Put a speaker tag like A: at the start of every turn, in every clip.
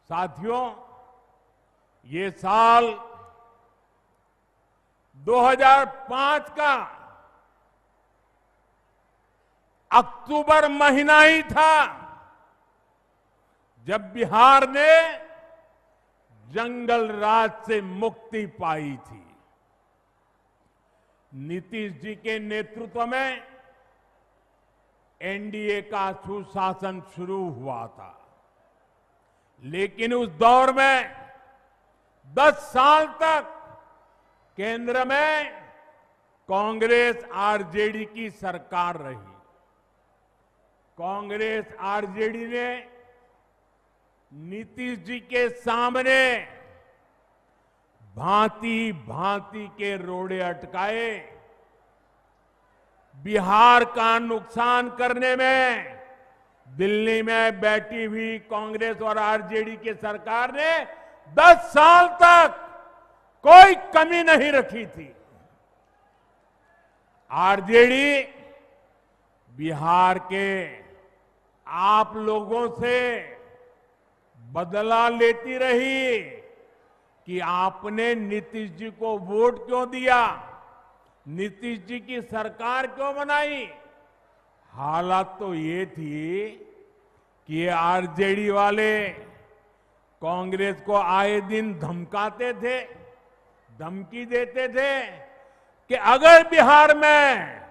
A: साथियों, ये साल 2005 का अक्टूबर महीना ही था जब बिहार ने जंगल राज से मुक्ति पाई थी। नीतीश जी के नेतृत्व में एनडीए का सुशासन शुरू हुआ था, लेकिन उस दौर में 10 साल तक केंद्र में कांग्रेस आरजेडी की सरकार रही। कांग्रेस आरजेडी ने नीतीश जी के सामने भांति भांति के रोड़े अटकाए। बिहार का नुकसान करने में दिल्ली में बैठी हुई कांग्रेस और आरजेडी की सरकार ने 10 साल तक कोई कमी नहीं रखी थी। आरजेडी बिहार के आप लोगों से बदला लेती रही कि आपने नीतीश जी को वोट क्यों दिया, नीतीश जी की सरकार क्यों बनाई। हालत तो ये थी कि ये आरजेडी वाले कांग्रेस को आए दिन धमकाते थे, धमकी देते थे कि अगर बिहार में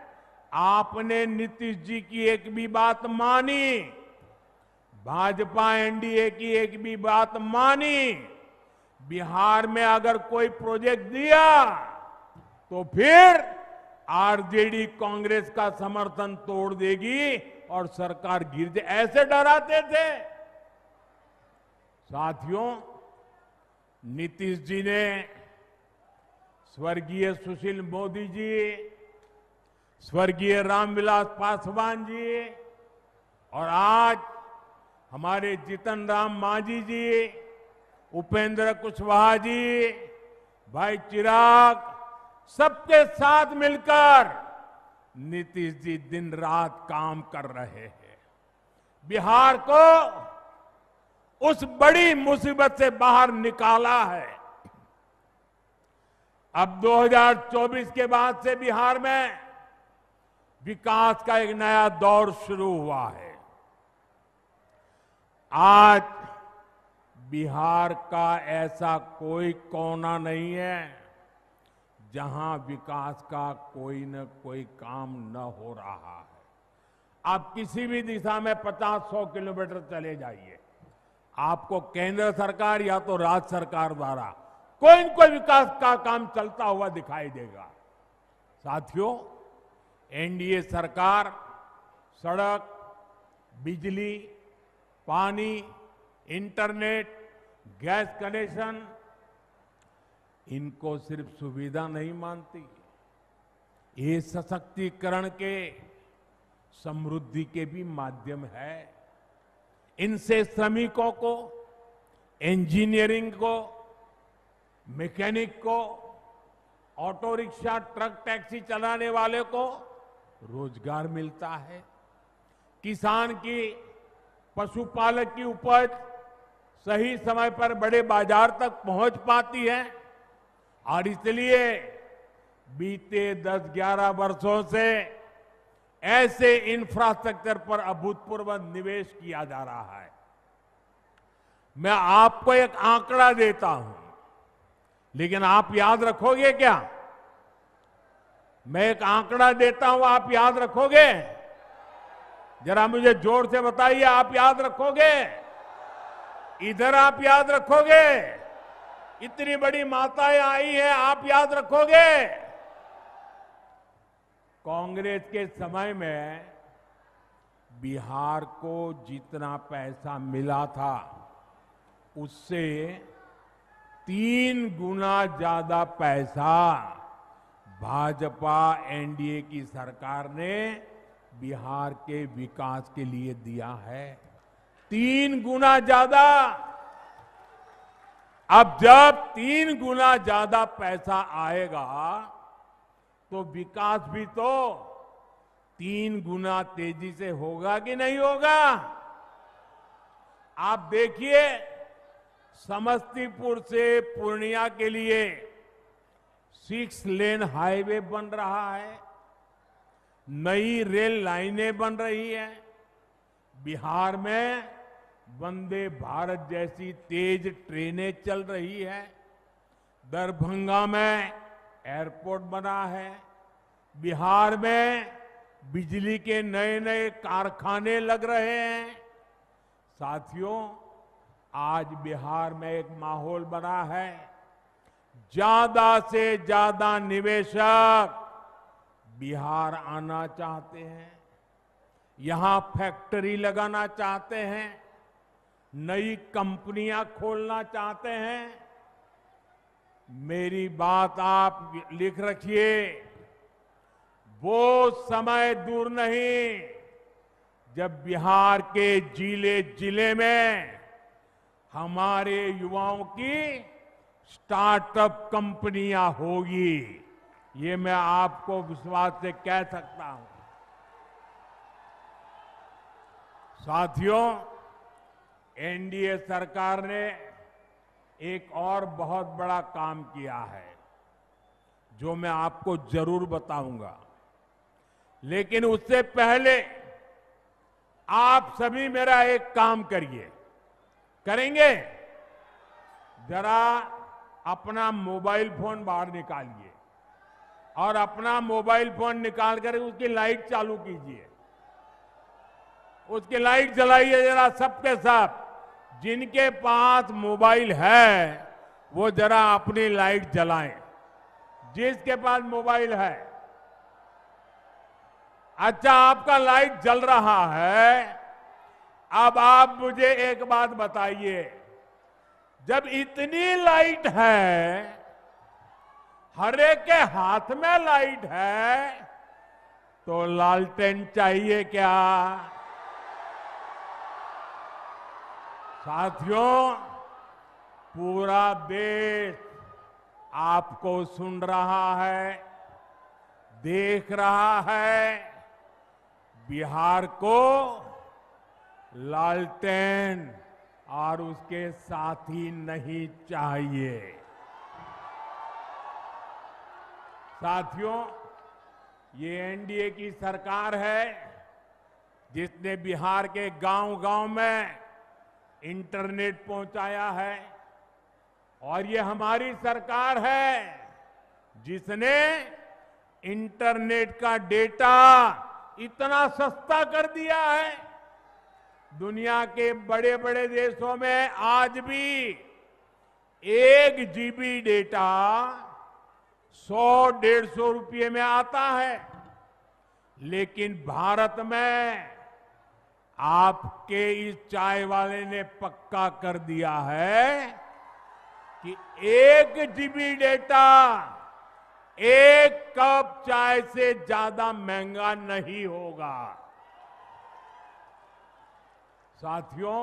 A: आपने नीतीश जी की एक भी बात मानी, भाजपा एनडीए की एक भी बात मानी, बिहार में अगर कोई प्रोजेक्ट दिया तो फिर आरजेडी कांग्रेस का समर्थन तोड़ देगी और सरकार गिर जाए, ऐसे डराते थे। साथियों, नीतीश जी ने स्वर्गीय सुशील मोदी जी, स्वर्गीय रामविलास पासवान जी और आज हमारे जीतन राम मांझी जी, उपेंद्र कुशवाहा जी, भाई चिराग, सबके साथ मिलकर नीतीश जी दिन रात काम कर रहे हैं। बिहार को उस बड़ी मुसीबत से बाहर निकाला है। अब 2024 के बाद से बिहार में विकास का एक नया दौर शुरू हुआ है। आज बिहार का ऐसा कोई कोना नहीं है जहां विकास का कोई न कोई काम न हो रहा है। आप किसी भी दिशा में 50-100 किलोमीटर चले जाइए, आपको केंद्र सरकार या तो राज्य सरकार द्वारा कोई न कोई विकास का काम चलता हुआ दिखाई देगा। साथियों, एनडीए सरकार सड़क, बिजली, पानी, इंटरनेट, गैस कनेक्शन, इनको सिर्फ सुविधा नहीं मानती, ये सशक्तिकरण के, समृद्धि के भी माध्यम है। इनसे श्रमिकों को, इंजीनियरिंग को, मैकेनिक को, ऑटो रिक्शा, ट्रक, टैक्सी चलाने वाले को रोजगार मिलता है। किसान की, पशुपालक की उपज सही समय पर बड़े बाजार तक पहुंच पाती है और इसलिए बीते 10-11 वर्षों से ऐसे इंफ्रास्ट्रक्चर पर अभूतपूर्व निवेश किया जा रहा है। मैं आपको एक आंकड़ा देता हूं, लेकिन आप याद रखोगे क्या? मैं एक आंकड़ा देता हूं, आप याद रखोगे? जरा मुझे जोर से बताइए, आप याद रखोगे? इधर आप याद रखोगे? इतनी बड़ी माताएं आई हैं, आप याद रखोगे? कांग्रेस के समय में बिहार को जितना पैसा मिला था उससे 3 गुना ज्यादा पैसा भाजपा एनडीए की सरकार ने बिहार के विकास के लिए दिया है। 3 गुना ज्यादा। अब जब 3 गुना ज्यादा पैसा आएगा तो विकास भी तो 3 गुना तेजी से होगा कि नहीं होगा? आप देखिए, समस्तीपुर से पूर्णिया के लिए 6 लेन हाईवे बन रहा है, नई रेल लाइनें बन रही है, बिहार में वंदे भारत जैसी तेज ट्रेनें चल रही है, दरभंगा में एयरपोर्ट बना है, बिहार में बिजली के नए नए कारखाने लग रहे हैं। साथियों, आज बिहार में एक माहौल बना है, ज्यादा से ज्यादा निवेशक बिहार आना चाहते हैं, यहां फैक्ट्री लगाना चाहते हैं, नई कंपनियां खोलना चाहते हैं। मेरी बात आप लिख रखिए, वो समय दूर नहीं जब बिहार के जिले जिले में हमारे युवाओं की स्टार्टअप कंपनियां होगी। ये मैं आपको विश्वास से कह सकता हूं। साथियों, एनडीए सरकार ने एक और बहुत बड़ा काम किया है जो मैं आपको जरूर बताऊंगा, लेकिन उससे पहले आप सभी मेरा एक काम करिए। करेंगे? जरा अपना मोबाइल फोन बाहर निकालिए और अपना मोबाइल फोन निकाल कर उसकी लाइट चालू कीजिए, उसकी लाइट जलाइए जरा सबके सब। जिनके पास मोबाइल है वो जरा अपनी लाइट जलाएं, जिसके पास मोबाइल है। अच्छा, आपका लाइट जल रहा है। अब आप मुझे एक बात बताइए, जब इतनी लाइट है, हर एक के हाथ में लाइट है, तो लालटेन चाहिए क्या? साथियों, पूरा देश आपको सुन रहा है, देख रहा है। बिहार को लालटेन और उसके साथी नहीं चाहिए। साथियों, ये एनडीए की सरकार है जिसने बिहार के गांव-गांव में इंटरनेट पहुंचाया है, और ये हमारी सरकार है जिसने इंटरनेट का डेटा इतना सस्ता कर दिया है। दुनिया के बड़े बड़े देशों में आज भी 1 जीबी डेटा 100-150 रुपये में आता है, लेकिन भारत में आपके इस चाय वाले ने पक्का कर दिया है कि 1 जीबी डेटा 1 कप चाय से ज्यादा महंगा नहीं होगा। साथियों,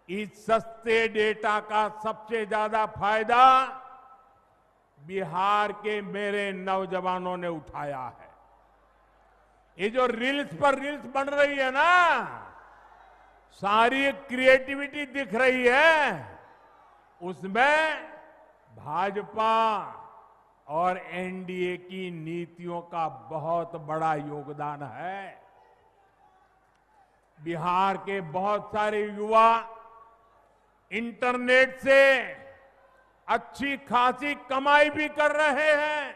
A: इस सस्ते डेटा का सबसे ज्यादा फायदा बिहार के मेरे नौजवानों ने उठाया है। ये जो रील्स पर रील्स बन रही है ना, सारी क्रिएटिविटी दिख रही है, उसमें भाजपा और एनडीए की नीतियों का बहुत बड़ा योगदान है। बिहार के बहुत सारे युवा इंटरनेट से अच्छी खासी कमाई भी कर रहे हैं।